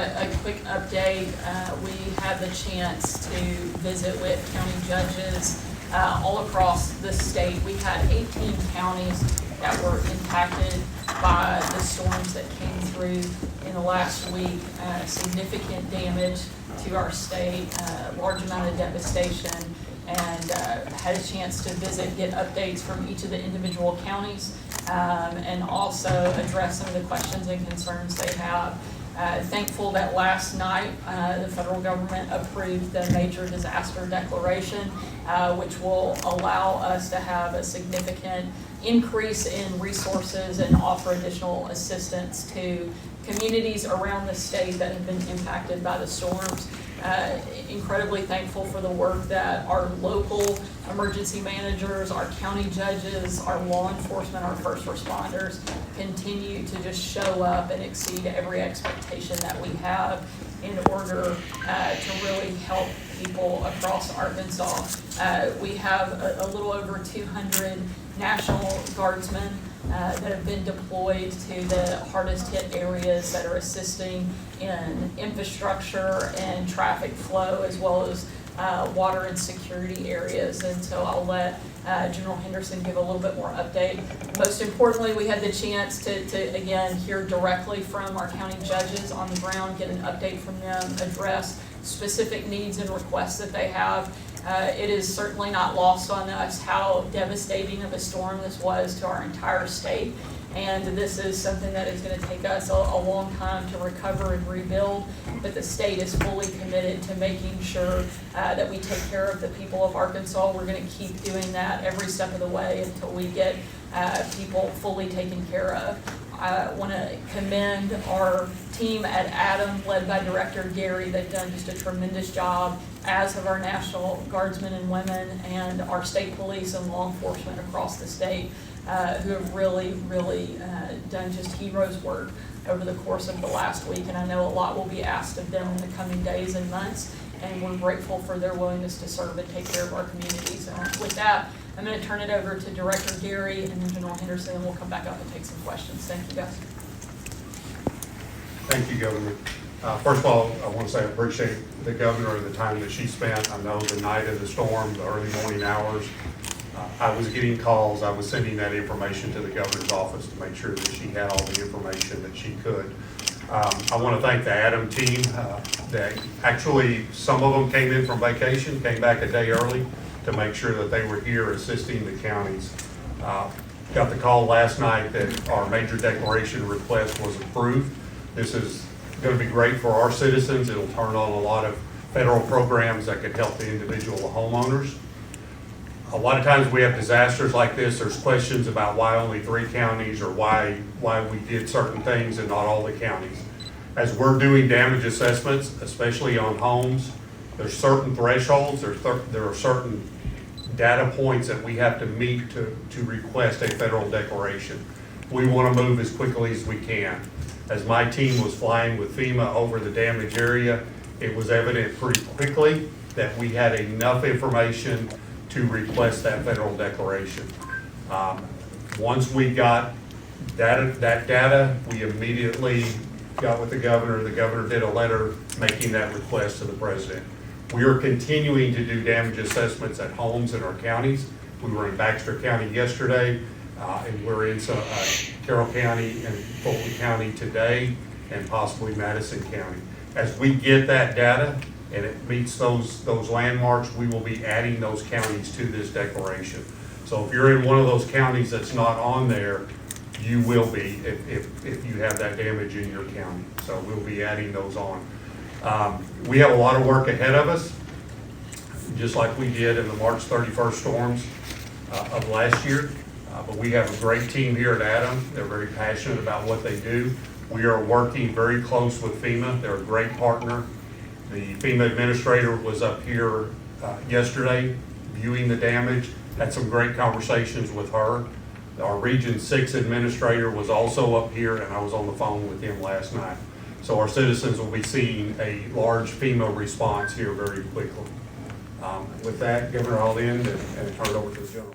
a quick update. We had the chance to visit with county judges all across the state. We had 18 counties that were impacted by the storms that came through in the last week. Significant damage to our state, large amount of devastation, and had a chance to visit, get updates from each of the individual counties, and also address some of the questions and concerns they have. Thankful that last night the federal government approved the major disaster declaration, which will allow us to have a significant increase in resources and offer additional assistance to communities around the state that have been impacted by the storms. Incredibly thankful for the work that our local emergency managers, our county judges, our law enforcement, our first responders continue to just show up and exceed every expectation that we have in order to really help people across Arkansas. We have a little over 200 National Guardsmen that have been deployed to the hardest hit areas that are assisting in infrastructure and traffic flow, as well as water and security areas. And so I'll let General Henderson give a little bit more update. Most importantly, we had the chance to again hear directly from our county judges on the ground, get an update from them, address specific needs and requests that they have. It is certainly not lost on us how devastating of a storm this was to our entire state, and this is something that is going to take us a long time to recover and rebuild, but the state is fully committed to making sure that we take care of the people of Arkansas. We're going to keep doing that every step of the way until we get people fully taken care of. I want to commend our team at ADAM, led by Director Gary. They've done just a tremendous job, as have our National Guardsmen and women and our state police and law enforcement across the state, who have really done just heroes work over the course of the last week. And I know a lot will be asked of them in the coming days and months, and we're grateful for their willingness to serve and take care of our communities. With that, I'm going to turn it over to Director Gary and then General Henderson, and we'll come back up and take some questions. Thank you, guys. Thank you, Governor. First of all, I want to say I appreciate the Governor and the time that she spent. I know the night of the storm, the early morning hours, I was getting calls. I was sending that information to the Governor's office to make sure that she had all the information that she could. I want to thank the ADAM team that actually, some of them came in from vacation, came back a day early to make sure that they were here assisting the counties. Got the call last night that our major declaration request was approved. This is going to be great for our citizens. It'll turn on a lot of federal programs that could help the individual homeowners. A lot of times we have disasters like this, there's questions about why only 3 counties or why we did certain things and not all the counties. As we're doing damage assessments, especially on homes, there's certain thresholds, there are certain data points that we have to meet to request a federal declaration. We want to move as quickly as we can. As my team was flying with FEMA over the damaged area, it was evident pretty quickly that we had enough information to request that federal declaration. Once we got that data, we immediately got with the Governor. The Governor did a letter making that request to the President. We are continuing to do damage assessments at homes in our counties. We were in Baxter County yesterday, and we're in Carroll County and Fulton County today, and possibly Madison County. As we get that data and it meets those landmarks, we will be adding those counties to this declaration. So if you're in one of those counties that's not on there, you will be if you have that damage in your county. So we'll be adding those on. We have a lot of work ahead of us, just like we did in the March 31st storms of last year. But we have a great team here at ADAM. They're very passionate about what they do. We are working very close with FEMA. They're a great partner. The FEMA administrator was up here yesterday viewing the damage. Had some great conversations with her. Our Region 6 administrator was also up here, and I was on the phone with him last night. So our citizens will be seeing a large FEMA response here very quickly. With that, Governor, I'll end and turn it over to the General.